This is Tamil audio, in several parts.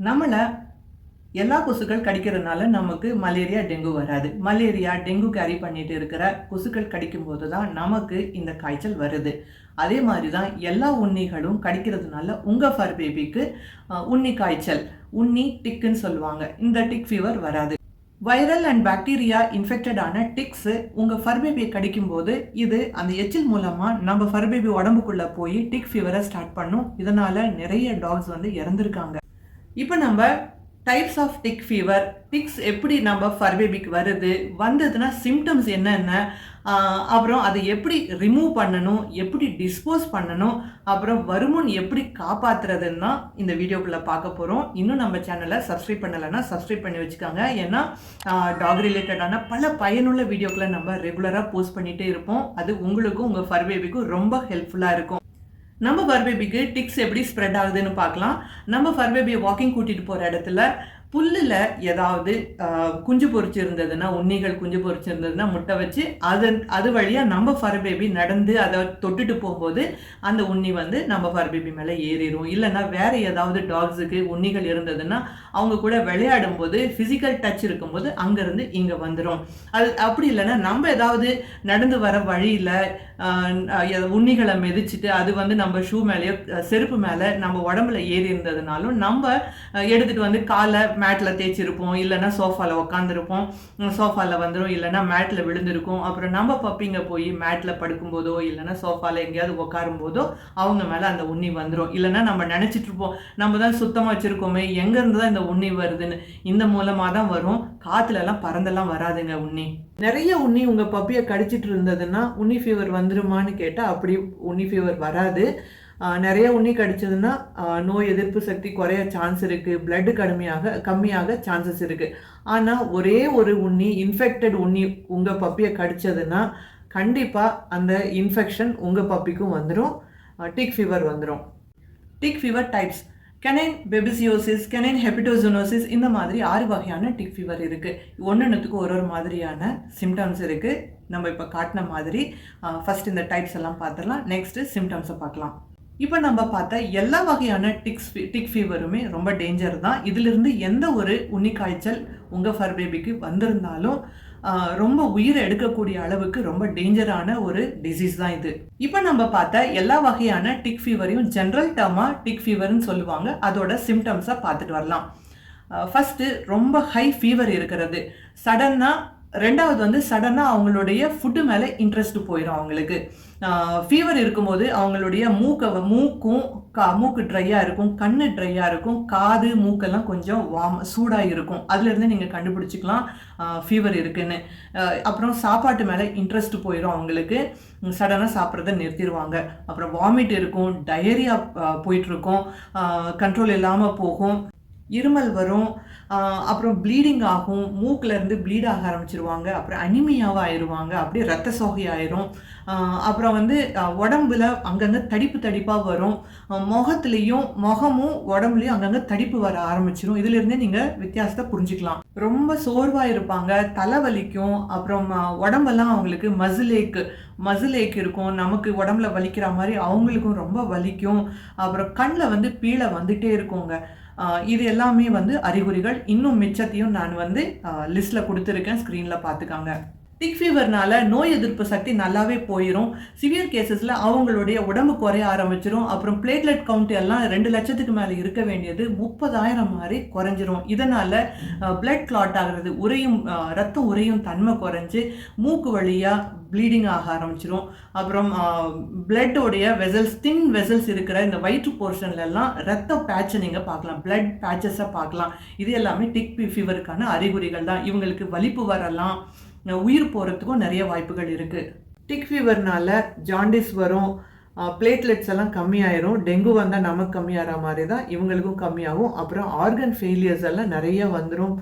நம்மள எல்லா கொசுக்கள் கடிக்கிறதுனால நமக்கு மலேரியா, டெங்கு வராது. மலேரியா, டெங்கு கேரி பண்ணிட்டு இருக்கிற கொசுக்கள் கடிக்கும்போது தான் நமக்கு இந்த காய்ச்சல் வருது. அதே மாதிரி தான் எல்லா உண்ணிகளும் கடிக்கிறதுனால உங்க ஃபர் பேபிக்கு உண்ணி காய்ச்சல், உண்ணி டிக்குன்னு சொல்லுவாங்க. இந்த டிக் ஃபீவர் வராது. வைரல் அண்ட் பாக்டீரியா இன்ஃபெக்டட் ஆன டிக்ஸ் உங்க ஃபர் பேபியை கடிக்கும்போது இது அந்த எச்சில் மூலமா நம்ம ஃபர் பேபி உடம்புக்குள்ள போய் டிக் ஃபீவரை ஸ்டார்ட் பண்ணும். இதனால நிறைய டாக்ஸ் வந்து இறந்துருக்காங்க. இப்போ நம்ம types of tick fever, ticks எப்படி நம்ம ஃபர் பேபிக்கு வருது, வந்ததுன்னா சிம்டம்ஸ் என்னென்ன, அப்புறம் அதை எப்படி ரிமூவ் பண்ணணும், எப்படி டிஸ்போஸ் பண்ணணும், அப்புறம் வருமுன் எப்படி காப்பாற்றுறதுன்னா இந்த வீடியோக்குள்ளே பார்க்க போகிறோம். இன்னும் நம்ம சேனலை சப்ஸ்கிரைப் பண்ணலைன்னா சப்ஸ்கிரைப் பண்ணி வச்சுக்கோங்க. ஏன்னா டாக் ரிலேட்டடான பல பயனுள்ள வீடியோக்களை நம்ம ரெகுலராக போஸ்ட் பண்ணிகிட்டே இருப்போம். அது உங்களுக்கும் உங்கள் ஃபர் பேபிக்கும் ரொம்ப ஹெல்ப்ஃபுல்லாக இருக்கும். நம்ம ஃபர் பேபிக்கு டிக்ஸ் எப்படி ஸ்ப்ரெட் ஆகுதுன்னு பார்க்கலாம். நம்ம ஃபர் பேபியை வாக்கிங் கூட்டிகிட்டு போகிற இடத்துல புல்லில் ஏதாவது குஞ்சு பொறிச்சு இருந்ததுன்னா, உண்ணிகள் குஞ்சு பொறிச்சு இருந்ததுன்னா முட்டை வச்சு அது வழியாக நம்ம ஃபர் பேபி நடந்து அதை தொட்டுட்டு போகும்போது அந்த உண்ணி வந்து நம்ம ஃபர் பேபி மேலே ஏறிடும். இல்லைன்னா வேறு ஏதாவது டாக்ஸுக்கு உண்ணிகள் இருந்ததுன்னா அவங்க கூட விளையாடும் போது ஃபிசிக்கல் டச் இருக்கும்போது அங்கேருந்து இங்கே வந்துடும். அது அப்படி இல்லைன்னா நம்ம ஏதாவது நடந்து வர வழியில் உண்ணிகளை மிதிச்சுட்டு அது வந்து நம்ம ஷூ மேலேயோ செருப்பு மேலே நம்ம உடம்புல ஏறி இருந்ததுனாலும் நம்ம எடுத்துகிட்டு வந்து காலை மேட்டில் தேய்ச்சிருப்போம், இல்லைன்னா சோஃபாவில் உக்காந்துருப்போம், சோஃபாவில் வந்துடும், இல்லைன்னா மேட்டில் விழுந்திருக்கும். அப்புறம் நம்ம பப்பிங்க போய் மேட்டில் படுக்கும்போதோ இல்லைன்னா சோஃபாவில் எங்கேயாவது உட்காரும் போதோ அவங்க மேலே அந்த உண்ணி வந்துடும். இல்லைன்னா நம்ம நினச்சிட்டு இருப்போம் நம்ம தான் சுத்தமாக வச்சுருக்கோமே, எங்கேருந்து தான் இந்த உண்ணி வருதுன்னு. இந்த மூலமாக தான் வரும். காற்றுலலாம் பறந்தெல்லாம் வராதுங்க உண்ணி. நிறைய உண்ணி உங்கள் பப்பியை கடிச்சிட்டு இருந்ததுன்னா உண்ணி ஃபீவர் வந்துருமான்னு கேட்டால் அப்படி உண்ணி ஃபீவர் வராது. நிறைய உண்ணி கடிச்சதுன்னா நோய் எதிர்ப்பு சக்தி குறைய சான்ஸ் இருக்குது, பிளட்டு கம்மியாக சான்சஸ் இருக்குது. ஆனால் ஒரே ஒரு உண்ணி, இன்ஃபெக்டட் உண்ணி உங்கள் பப்பியை கடிச்சதுன்னா கண்டிப்பாக அந்த இன்ஃபெக்ஷன் உங்கள் பப்பிக்கும் வந்துடும், டிக் ஃபீவர் வந்துடும். Tick fever types: canine babesiosis, canine hepatozoonosis, இந்த மாதிரி 6 வகையான டிக் ஃபீவர் இருக்குது. ஒன்றுத்துக்கும் ஒரு மாதிரியான சிம்டம்ஸ் இருக்குது. நம்ம இப்போ காட்டின மாதிரி ஃபஸ்ட் இந்த டைப்ஸ் எல்லாம் பார்த்துடலாம், நெக்ஸ்ட்டு சிம்டம்ஸை பார்க்கலாம். இப்போ நம்ம பார்த்த எல்லா வகையான டிக் ஃபீவருமே ரொம்ப டேஞ்சர் தான். இதிலிருந்து எந்த ஒரு உண்ணி காய்ச்சல் உங்கள் ஃபர் பேபிக்கு வந்திருந்தாலும் ரொம்ப உயிரை எடுக்கக்கூடிய அளவுக்கு ரொம்ப டேஞ்சரான ஒரு டிசீஸ் தான் இது. இப்போ நம்ம பார்த்த எல்லா வகையான டிக் ஃபீவரையும் ஜென்ரல் டேர்மாக டிக் ஃபீவர்னு சொல்லுவாங்க. அதோட சிம்டம்ஸை பார்த்துட்டு வரலாம். ஃபஸ்ட்டு ரொம்ப ஹை ஃபீவர் இருக்கிறது, ரெண்டாவது வந்து சடனாக அவங்களுடைய ஃபுட்டு மேலே இன்ட்ரெஸ்ட் போயிடும். அவங்களுக்கு ஃபீவர் இருக்கும்போது அவங்களுடைய மூக்கு ட்ரையாக இருக்கும், கண்ணு ட்ரையாக இருக்கும், காது மூக்கெல்லாம் கொஞ்சம் சூடாக இருக்கும். அதுலேருந்து நீங்கள் கண்டுபிடிச்சிக்கலாம் ஃபீவர் இருக்குன்னு. அப்புறம் சாப்பாட்டு மேலே இன்ட்ரெஸ்ட் போயிடும் அவங்களுக்கு, சடனாக சாப்பிட்றத நிறுத்திடுவாங்க. அப்புறம் வாமிட் இருக்கும், டயரியா போயிட்டுருக்கும், கண்ட்ரோல் இல்லாமல் போகும், இருமல் வரும், அப்புறம் ப்ளீடிங் ஆகும், மூக்கிலேருந்து ப்ளீட் ஆக ஆரம்பிச்சிருவாங்க, அப்புறம் அனிமியாவாக ஆயிடுவாங்க, அப்படியே ரத்த சோகை ஆயிரும். அப்புறம் வந்து உடம்புல அங்கங்கே தடிப்பாக வரும், முகமும் உடம்புலையும் அங்கங்கே தடிப்பு வர ஆரம்பிச்சிடும். இதிலிருந்தே நீங்கள் வித்தியாசத்தை புரிஞ்சுக்கலாம். ரொம்ப சோர்வாக இருப்பாங்க, தலைவலிக்கும், அப்புறம் உடம்பெல்லாம் அவங்களுக்கு மசில் ஏக் இருக்கும், நமக்கு உடம்புல வலிக்கிற மாதிரி அவங்களுக்கும் ரொம்ப வலிக்கும். அப்புறம் கண்ணில் வந்து பீழை வந்துட்டே இருக்குங்க. இது எல்லாமே வந்து அறிகுறிகள். இன்னும் மிச்சத்தையும் நான் வந்து லிஸ்ட்டில் கொடுத்துருக்கேன், ஸ்க்ரீனில் பார்த்துக்காங்க. டிக் ஃபீவர்னால நோய் எதிர்ப்பு சக்தி நல்லாவே போயிடும். சிவியர் கேசஸில் அவங்களுடைய உடம்பு குறைய ஆரம்பிச்சிடும். அப்புறம் பிளேட்லெட் கவுண்ட் எல்லாம் 2 லட்சத்துக்கு மேலே இருக்க வேண்டியது 30,000 மாதிரி குறைஞ்சிரும். இதனால் பிளட் கிளாட் ஆகிறது, ரத்தம் உறையும் தன்மை குறைஞ்சி மூக்கு வழியாக ப்ளீடிங் ஆக ஆரம்பிச்சிடும். அப்புறம் பிளட்டோடைய தின் வெசல்ஸ் இருக்கிற இந்த வயிற்று போர்ஷன்லாம் ரத்த பேட்சை நீங்கள் பார்க்கலாம், பிளட் பேட்சஸை பார்க்கலாம். இது எல்லாமே டிக் ஃபீவருக்கான அறிகுறிகள் தான். இவங்களுக்கு வலிப்பு வரலாம், உயிர் போகிறதுக்கும் நிறைய வாய்ப்புகள் இருக்குது. டிக் ஃபீவர்னால ஜாண்டிஸ் வரும், பிளேட்லெட்ஸ் எல்லாம் கம்மியாயிரும். டெங்கு வந்தால் நமக்கு கம்மியாகிற மாதிரி தான் இவங்களுக்கும் கம்மியாகும். அப்புறம் ஆர்கன் ஃபெயிலியர்ஸ் எல்லாம் நிறைய வந்துடும்.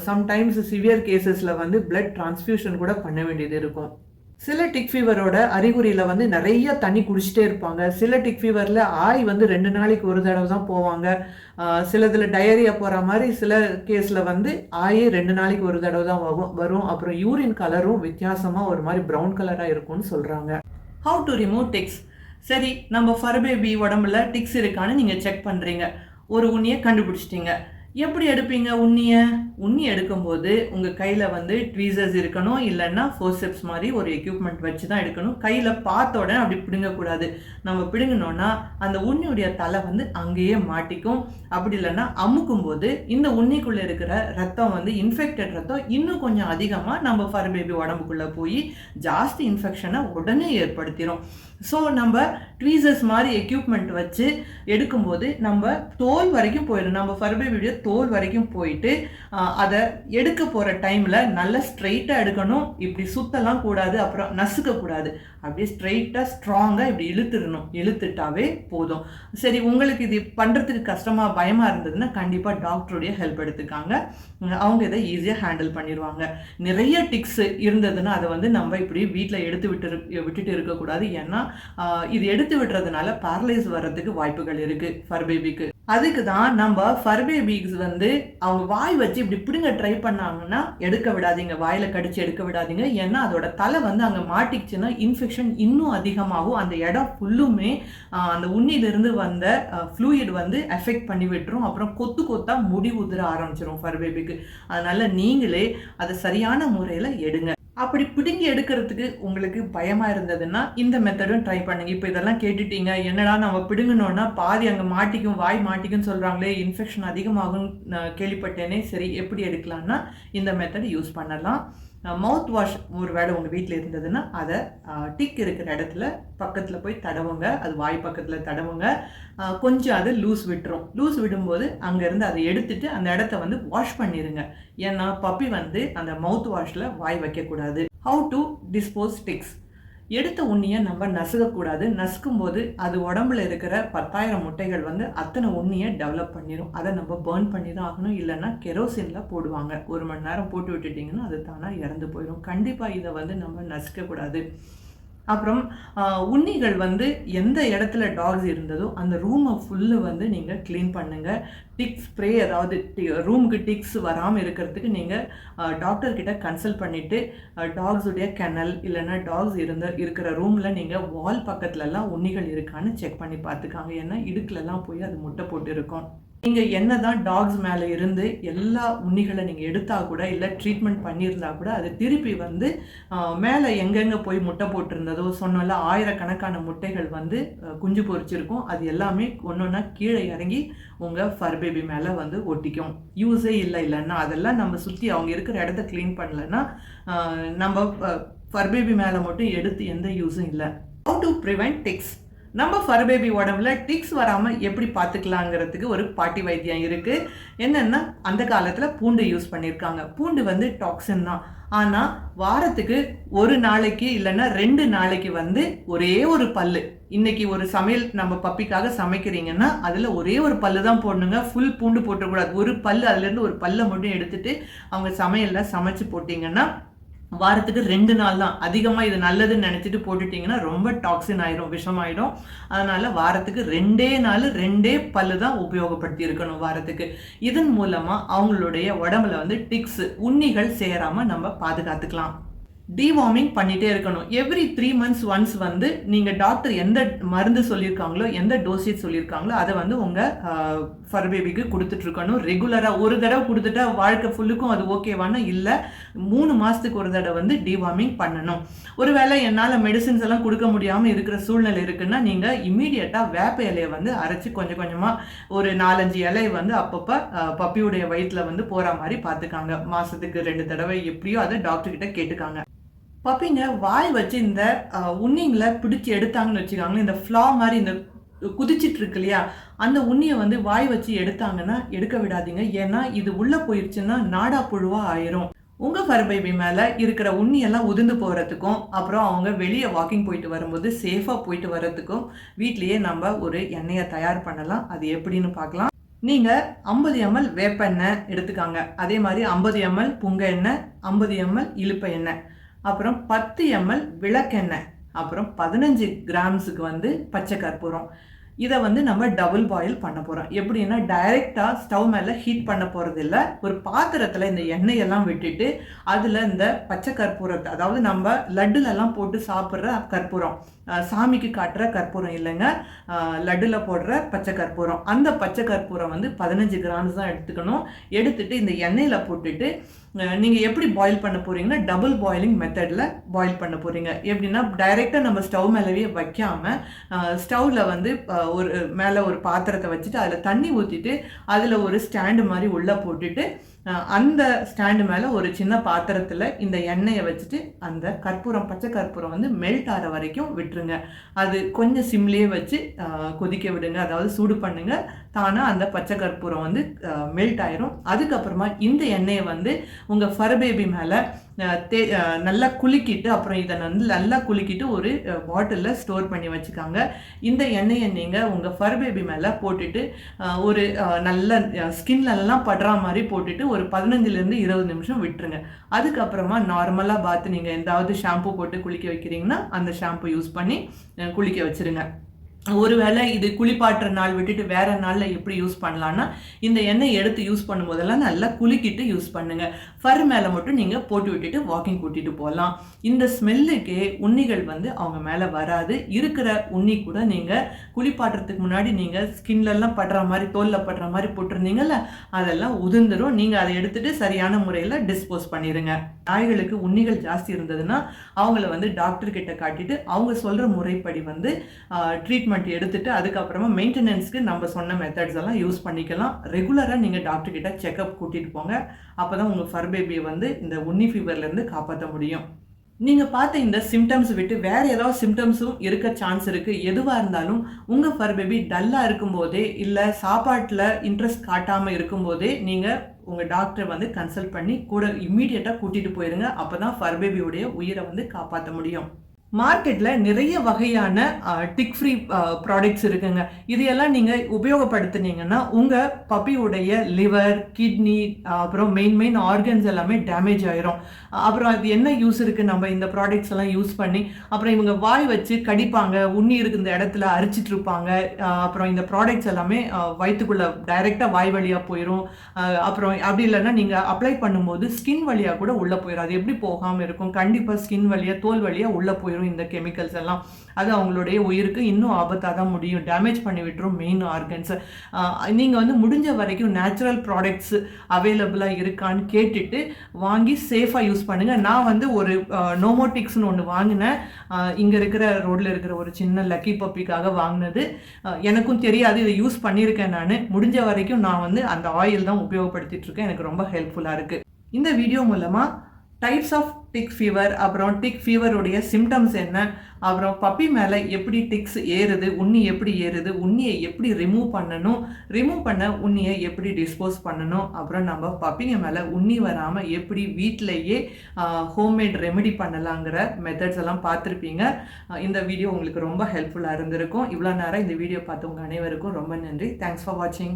சம்டைம்ஸ் சிவியர் கேசஸில் வந்து பிளட் டிரான்ஸ்ஃபியூஷன் கூட பண்ண வேண்டியது இருக்கும். சில டிக் ஃபீவரோட அறிகுறியில் வந்து நிறைய தண்ணி குடிச்சிட்டே இருப்பாங்க. சில டிக் ஃபீவரில் ஆய் வந்து 2 நாளைக்கு ஒரு தடவை தான் போவாங்க. சிலதில் டயரியா போகிற மாதிரி சில கேஸில் வந்து ஆயே 2 நாளைக்கு ஒரு தடவை தான் வரும். அப்புறம் யூரின் கலரும் வித்தியாசமாக ஒரு மாதிரி ப்ரௌன் கலராக இருக்கும்னு சொல்கிறாங்க. How to remove ticks? சரி, நம்ம ஃபர் பேபி உடம்புல டிக்ஸ் இருக்கான்னு நீங்கள் செக் பண்ணுறீங்க. ஒரு உண்ணிய கண்டுபிடிச்சிட்டீங்க. எப்படி எடுப்பீங்க உண்ணிய? உண்ணி எடுக்கும்போது உங்க கையில வந்து ட்வீசர்ஸ் இருக்கணும். இல்லன்னா ஃபோர்செப்ஸ் மாரி ஒரு எக்யூப்மென்ட் வச்சு தான் எடுக்கணும். கையில பார்த்த உடனே அப்படி பிடுங்கக்கூடாது. நம்ம பிடுங்குனோம்னா, அந்த உண்ணியுடைய தலை வந்து அங்கேயே மாட்டிக்கும். அப்படி இல்லன்னா அமுக்கும்போது, இந்த உண்ணிக்குள்ள இருக்கிற ரத்தம் வந்து இன்ஃபெக்டட் ரத்தம் இன்னும் கொஞ்சம் அதிகமா நம்ம ஃபர் பேபி உடம்புக்குள்ள போயி, ஜாஸ்தி இன்ஃபெக்ஷன உடனே ஏற்படுத்திரும். ஸோ நம்ம ட்வீசர்ஸ் மாரி எக்யூப்மென்ட் வச்சு எடுக்கும்போது, நம்ம தோல் வரைக்கும் போயிடும். நம்ம ஃபர் பேபியுடைய தோல் வரைக்கும் போயிட்டு, அத எடுக்க போற டைம்ல நல்லா ஸ்ட்ரெயிட்டா எடுக்கணும். இப்படி சுத்தலாம் கூடாது. அப்புறம் நசுக்கக்கூடாது. அப்படியே ஸ்ட்ரெயிட்டா ஸ்ட்ராங்கா இப்படி இழுத்துறணும். இழுத்துட்டாவே போதும். சரி, உங்களுக்கு இது பண்றதுக்கு கஷ்டமா, பயமா இருந்ததுன்னா கண்டிப்பா டாக்டருடைய ஹெல்ப் எடுத்துக்காங்க. அவங்க இதை ஈஸியா ஹேண்டில் பண்ணிருவாங்க. நிறைய டிக்ஸ் இருந்ததுன்னா அதை வந்து நம்ம இப்படி வீட்ல விட்டுட்டு இருக்கக்கூடாது. ஏன்னா இது எடுத்து விடுறதுனால பேரலைஸ் வர்றதுக்கு வாய்ப்புகள் இருக்கு ஃபர் பேபிக்கு. அதுக்கு தான் நம்ம ஃபர் பேபிஸ் வந்து அவங்க வாய் வச்சு இப்படி பிடுங்க ட்ரை பண்ணாங்கன்னா எடுக்க விடாதீங்க. வாயில கடிச்சு எடுக்க விடாதீங்க. ஏன்னா அதோட தலை வந்து அங்கே மாட்டிக்கிச்சுன்னா இன்ஃபெக்ஷன் இன்னும் அதிகமாகும். அந்த இடம் ஃபுல்லுமே அந்த உண்ணிலிருந்து வந்த ஃப்ளூயிட் வந்து எஃபெக்ட் பண்ணி விட்டுரும். அப்புறம் கொத்து கொத்தா முடி உதிர ஆரம்பிச்சிடும் ஃபர் பேபிக்கு. அதனால நீங்களே அதை சரியான முறையில் எடுங்க. அப்படி பிடுங்கி எடுக்கிறதுக்கு உங்களுக்கு பயமா இருந்ததுன்னா இந்த மெத்தடும் ட்ரை பண்ணுங்க. இப்போ இதெல்லாம் கேட்டுட்டீங்க, என்னடா நம்ம பிடுங்கணும்னா பாதி அங்கே மாட்டிக்கும், வாய் மாட்டிக்கும்னு சொல்றாங்களே, இன்ஃபெக்ஷன் அதிகமாகும் கேள்விப்பட்டேனே. சரி, எப்படி எடுக்கலாம்னா இந்த மெத்தட் யூஸ் பண்ணலாம். மவுத் வாஷ் ஒரு வேளை உங்கள் வீட்டில் இருந்ததுன்னா அதை டிக் இருக்கிற இடத்துல பக்கத்தில் போய் தடவுங்க. அது வாய் பக்கத்தில் தடவுங்க. கொஞ்சம் அது லூஸ் விட்டுரும். லூஸ் விடும்போது அங்கேருந்து அதை எடுத்துட்டு அந்த இடத்த வந்து வாஷ் பண்ணிடுங்க. ஏன்னா பப்பி வந்து அந்த மவுத் வாஷில் வாய் வைக்கக்கூடாது. How to dispose ticks? எடுத்த உண்ணியை நம்ம நசுக்கக்கூடாது. நசுக்கும் போது அது உடம்புல இருக்கிற 10,000 முட்டைகள் வந்து அத்தனை உண்ணியை டெவலப் பண்ணிடும். அதை நம்ம பேர்ன் பண்ணி தான் ஆகணும். இல்லைன்னா கெரோசினில் போடுவாங்க. 1 மணி நேரம் போட்டு விட்டுட்டிங்கன்னா அது தானாக இறந்து போயிடும். கண்டிப்பாக இதை வந்து நம்ம நசுக்கக்கூடாது. அப்புறம் உண்ணிகள் வந்து எந்த இடத்துல டாக்ஸ் இருந்ததோ அந்த ரூமை ஃபுல்லு வந்து நீங்கள் க்ளீன் பண்ணுங்கள். டிக் ஸ்ப்ரே, அதாவது ரூமுக்கு டிக்ஸ் வராமல் இருக்கிறதுக்கு நீங்கள் டாக்டர்கிட்ட கன்சல்ட் பண்ணிவிட்டு டாக்ஸுடைய கெனல் இல்லைன்னா டாக்ஸ் இருக்கிற ரூமில் நீங்கள் வால் பக்கத்துலலாம் உண்ணிகள் இருக்கான்னு செக் பண்ணி பார்த்துக்காங்க. ஏன்னா இடுக்குலலாம் போய் அது முட்டை போட்டு இருக்கும். நீங்கள் என்ன தான் டாக்ஸ் மேலே இருந்து எல்லா உண்ணிகளை நீங்கள் எடுத்தால் கூட, இல்லை ட்ரீட்மெண்ட் பண்ணியிருந்தா கூட, அது திருப்பி வந்து மேலே எங்கெங்கே போய் முட்டை போட்டிருந்ததோ சொன்னால ஆயிரக்கணக்கான முட்டைகள் வந்து குஞ்சு பொரிச்சிருக்கும். அது எல்லாமே ஒன்று ஒன்றா கீழே இறங்கி உங்கள் ஃபர் பேபி மேலே வந்து ஒட்டிக்கும். யூஸே இல்லைன்னா அதெல்லாம் நம்ம சுற்றி அவங்க இருக்கிற இடத்த க்ளீன் பண்ணலைன்னா நம்ம ஃபர் பேபி மேலே மட்டும் எடுத்து எந்த யூஸும் இல்லை. How to prevent ticks? நம்ம ஃபர் பேபி உடம்புல டிக்ஸ் வராமல் எப்படி பார்த்துக்கலாங்கிறதுக்கு ஒரு பாட்டி வைத்தியம் இருக்குது. என்னென்னா, அந்த காலத்தில் பூண்டு யூஸ் பண்ணியிருக்காங்க. பூண்டு வந்து டாக்ஸின் தான். ஆனால் வாரத்துக்கு ஒரு நாளைக்கு இல்லைன்னா 2 நாளைக்கு வந்து ஒரே ஒரு பல்லு, இன்னைக்கு ஒரு சமையல் நம்ம பப்பிக்காக சமைக்கிறீங்கன்னா அதில் ஒரே ஒரு பல்லு தான் போடணுங்க. ஃபுல் பூண்டு போட்டக்கூடாது. ஒரு பல்லு, அதுலேருந்து ஒரு பல்லை மட்டும் எடுத்துட்டு அவங்க சமையலில் சமைச்சு போட்டிங்கன்னா வாரத்துக்கு 2 நாள் தான். அதிகமாக இது நல்லதுன்னு நினச்சிட்டு போட்டுட்டிங்கன்னா ரொம்ப டாக்ஸின் ஆயிரும், விஷமாயிடும். அதனால் வாரத்துக்கு 2 நாள் 2 பல்லு தான் உபயோகப்படுத்தி இருக்கணும் வாரத்துக்கு. இதன் மூலமாக அவங்களுடைய உடம்புல வந்து டிக்ஸ், உண்ணிகள் சேராமல் நம்ம பாதுகாத்துக்கலாம். டிவார்மிங் பண்ணிகிட்டே இருக்கணும். எவ்ரி 3 months ஒன்ஸ் வந்து நீங்கள் டாக்டர் எந்த மருந்து சொல்லியிருக்காங்களோ, எந்த டோசேஜ் சொல்லியிருக்காங்களோ அதை வந்து உங்கள் ஃபர் பேபிக்கு கொடுத்துட்ருக்கணும். ரெகுலராக ஒரு தடவை கொடுத்துட்டா வாழ்க்கை ஃபுல்லுக்கும் அது ஓகேவானா இல்லை, 3 மாதத்துக்கு ஒரு தடவை வந்து டிவார்மிங் பண்ணணும். ஒருவேளை என்னால் மெடிசின்ஸ் எல்லாம் கொடுக்க முடியாமல் இருக்கிற சூழ்நிலை இருக்குன்னா நீங்கள் இம்மீடியட்டாக வேப்ப இலையை வந்து அரைச்சி கொஞ்சம் கொஞ்சமாக ஒரு 4-5 இலையை வந்து அப்பப்போ பப்பியுடைய வயிற்றில் வந்து போகிற மாதிரி பார்த்துக்காங்க. மாதத்துக்கு 2 தடவை எப்படியோ அதை டாக்டர்கிட்ட கேட்டுக்காங்க. பப்பிங்க வாய் வச்சு இந்த உண்ணிங்களை பிடிச்சி எடுத்தாங்கன்னு வச்சுக்காங்களேன், இந்த ஃப்ளா மாதிரி இந்த குதிச்சிட்டு இருக்கு இல்லையா, அந்த உண்ணியை வந்து வாய் வச்சு எடுத்தாங்கன்னா எடுக்க விடாதீங்க. ஏன்னா இது உள்ளே போயிடுச்சுன்னா நாடா புழுவாக ஆயிரும். உங்கள் ஃபர் பேபி மேலே இருக்கிற உண்ணியெல்லாம் உதிர்ந்து போகிறதுக்கும், அப்புறம் அவங்க வெளியே வாக்கிங் போயிட்டு வரும்போது சேஃபாக போயிட்டு வர்றதுக்கும் வீட்லேயே நம்ம ஒரு எண்ணெயை தயார் பண்ணலாம். அது எப்படின்னு பார்க்கலாம். நீங்கள் 50 ml வேப்பெண்ணெய் எடுத்துக்காங்க. அதே மாதிரி 50 ml புங்க எண்ணெய், 50 ml இலுப்பை எண்ணெய், அப்புறம் 10 ml விளக்கெண்ணெய், அப்புறம் 15 கிராம்ஸுக்கு வந்து பச்சை கற்பூரம். இதை வந்து நம்ம டபுள் பாயில் பண்ண போகிறோம். எப்படின்னா டைரெக்டாக ஸ்டவ் மேலே ஹீட் பண்ண போகிறது இல்லை. ஒரு பாத்திரத்தில் இந்த எண்ணெயெல்லாம் விட்டுட்டு அதில் இந்த பச்சை கற்பூரத்தை, அதாவது நம்ம லட்டுலெல்லாம் போட்டு சாப்பிட்ற கற்பூரம், சாமிக்கு காட்டுற கற்பூரம் இல்லைங்க, லட்டில் போடுற பச்சை கற்பூரம். அந்த பச்சை கற்பூரம் வந்து 15 கிராம்ஸ் தான் எடுத்துக்கணும். எடுத்துட்டு இந்த எண்ணெயில் போட்டுட்டு நீங்கள் எப்படி பாயில் பண்ண போகிறீங்கன்னா டபுள் பாயிலிங் மெத்தடில் பாயில் பண்ண போகிறீங்க. எப்படின்னா டைரெக்டாக நம்ம ஸ்டவ் மேலவே வைக்காமல் ஸ்டவ்வில் வந்து ஒரு மேலே ஒரு பாத்திரத்தை வச்சுட்டு அதில் தண்ணி ஊற்றிட்டு அதில் ஒரு ஸ்டாண்டு மாதிரி உள்ளே போட்டுட்டு அந்த ஸ்டாண்டு மேலே ஒரு சின்ன பாத்திரத்தில் இந்த எண்ணெயை வச்சுட்டு அந்த கற்பூரம் பச்சை கற்பூரம் வந்து மெல்ட் ஆகிற வரைக்கும் விட்டுருங்க. அது கொஞ்சம் சிம்லேயே வச்சு கொதிக்க விடுங்க, அதாவது சூடு பண்ணுங்க. தானாக அந்த பச்சை கற்பூரம் வந்து மெல்ட் ஆயிரும். அதுக்கப்புறமா இந்த எண்ணெயை வந்து உங்கள் ஃபர் பேபி மேலே நல்லா குலுக்கிட்டு அப்புறம் இதை வந்து நல்லா குலுக்கிட்டு ஒரு பாட்டிலில் ஸ்டோர் பண்ணி வச்சுக்காங்க. இந்த எண்ணெயை நீங்கள் உங்கள் ஃபர் பேபி மேலே போட்டுட்டு ஒரு நல்ல ஸ்கின்லெல்லாம் படுற மாதிரி போட்டுட்டு ஒரு 15லேருந்து 20 நிமிஷம் விட்டுருங்க. அதுக்கப்புறமா நார்மலாக பார்த்து நீங்கள் எந்தாவது ஷாம்பு போட்டு குளிக்க வைக்கிறீங்கன்னா அந்த ஷாம்பு யூஸ் பண்ணி குளிக்க வச்சுருங்க. ஒருவேளை இது குளிப்பாட்டுற நாள் விட்டுட்டு வேற நாளில் எப்படி யூஸ் பண்ணலான்னா இந்த எண்ணெய் எடுத்து யூஸ் பண்ணும்போதெல்லாம் நல்லா குலுக்கிட்டு யூஸ் பண்ணுங்க. ஃபர் மேலே மட்டும் நீங்கள் போட்டு விட்டுட்டு வாக்கிங் கூட்டிகிட்டு போகலாம். இந்த ஸ்மெல்லுக்கே உண்ணிகள் வந்து அவங்க மேலே வராது. இருக்கிற உண்ணி கூட நீங்கள் குளிப்பாட்டுறதுக்கு முன்னாடி நீங்கள் ஸ்கின்லெல்லாம் படுற மாதிரி தோலில் படுற மாதிரி போட்டிருந்தீங்கல்ல, அதெல்லாம் உதிர்ந்துடும். நீங்கள் அதை எடுத்துகிட்டு சரியான முறையில் டிஸ்போஸ் பண்ணிடுங்க. நாய்களுக்கு உண்ணிகள் ஜாஸ்தி இருந்ததுன்னா அவங்கள வந்து டாக்டர்கிட்ட காட்டிட்டு அவங்க சொல்கிற முறைப்படி வந்து ட்ரீட்மெண்ட் எடுத்துட்டு அதுக்கப்புறமா மெயின்டெனன்ஸ்க்கு நம்ம சொன்ன மெத்தட்ஸ் எல்லாம் யூஸ் பண்ணிக்கலாம். ரெகுலராக நீங்கள் டாக்டர் கிட்ட செக்அப் கூட்டிகிட்டு போங்க. அப்போ தான் உங்கள் ஃபர் பேபியை வந்து இந்த உண்ணி ஃபீவர்லேருந்து காப்பாற்ற முடியும். நீங்கள் பார்த்த இந்த சிம்டம்ஸ் விட்டு வேறு ஏதாவது சிம்டம்ஸும் இருக்க சான்ஸ் இருக்குது. எதுவாக இருந்தாலும் உங்கள் ஃபர் பேபி டல்லாக இருக்கும்போதே இல்லை சாப்பாட்டில் இன்ட்ரெஸ்ட் காட்டாமல் இருக்கும்போதே நீங்கள் உங்கள் டாக்டரை வந்து கன்சல்ட் பண்ணி கூட இம்மீடியட்டாக கூட்டிகிட்டு போயிருங்க. அப்போ தான் ஃபர் பேபியோடைய உயிரை வந்து காப்பாற்ற முடியும். மார்க்கெட்டில் நிறைய வகையான டிக் ஃப்ரீ ப்ராடக்ட்ஸ் இருக்குங்க. இதையெல்லாம் நீங்கள் உபயோகப்படுத்துனீங்கன்னா உங்கள் பப்பியுடைய லிவர், கிட்னி, அப்புறம் மெயின் ஆர்கன்ஸ் எல்லாமே டேமேஜ் ஆயிரும். அப்புறம் அது என்ன யூஸ் இருக்குது, நம்ம இந்த ப்ராடக்ட்ஸ் எல்லாம் யூஸ் பண்ணி அப்புறம் இவங்க வாய் வச்சு கடிப்பாங்க, உண்ணி இருக்கு இந்த இடத்துல அரிச்சிட்டு இருப்பாங்க. அப்புறம் இந்த ப்ராடக்ட்ஸ் எல்லாமே வயிற்றுக்குள்ளே டைரெக்டாக வாய் வழியாக போயிடும். அப்புறம் அப்படி இல்லைன்னா நீங்கள் அப்ளை பண்ணும்போது ஸ்கின் வழியாக கூட உள்ளே போயிடும். அது எப்படி போகாமல் இருக்கும்? கண்டிப்பாக ஸ்கின் வழியாக தோல் வழியாக உள்ளே போயிடும் இந்த கெமிக்கல்ஸ் எல்லாம். அது அவங்களுடைய உயிருக்கு இன்னும் ஆபத்தாக தான் முடியும், டேமேஜ் பண்ணி விட்டுரும் மெயின் ஆர்கன்ஸை. நீங்கள் வந்து முடிஞ்ச வரைக்கும் நேச்சுரல் ப்ராடக்ட்ஸ் அவைலபிளாக இருக்கான்னு கேட்டுட்டு வாங்கி சேஃபாக யூஸ் பண்ணுங்கள். நான் வந்து ஒரு நோமோட்டிக்ஸ்னு ஒன்று வாங்கினேன். இங்கே இருக்கிற ரோட்டில் இருக்கிற ஒரு சின்ன லக்கி பப்பிக்காக வாங்கினது. எனக்கும் தெரியாது, இதை யூஸ் பண்ணியிருக்கேன். நான் முடிஞ்ச வரைக்கும் நான் வந்து அந்த ஆயில் தான் உபயோகப்படுத்திட்டு இருக்கேன். எனக்கு ரொம்ப ஹெல்ப்ஃபுல்லாக இருக்குது. இந்த வீடியோ மூலமாக டைப்ஸ் ஆஃப் டிக் ஃபீவர், அப்புறம் டிக் ஃபீவருடைய சிம்டம்ஸ் என்ன, அப்புறம் பப்பி மேலே எப்படி டிக்ஸ் ஏறுது, உண்ணி எப்படி ஏறுது, உண்ணியை எப்படி ரிமூவ் பண்ணணும், ரிமூவ் பண்ண உண்ணியை எப்படி டிஸ்போஸ் பண்ணணும், அப்புறம் நம்ம பப்பிங்க மேலே உண்ணி வராமல் எப்படி வீட்டிலையே ஹோம்மேட் ரெமெடி பண்ணலாங்கிற மெத்தட்ஸ் எல்லாம் பார்த்துருப்பீங்க. இந்த வீடியோ உங்களுக்கு ரொம்ப ஹெல்ப்ஃபுல்லாக இருந்திருக்கும். இவ்வளோ நேரம் இந்த வீடியோ பார்த்தவங்க அனைவருக்கும் ரொம்ப நன்றி. தேங்க்ஸ் ஃபார் வாட்சிங்.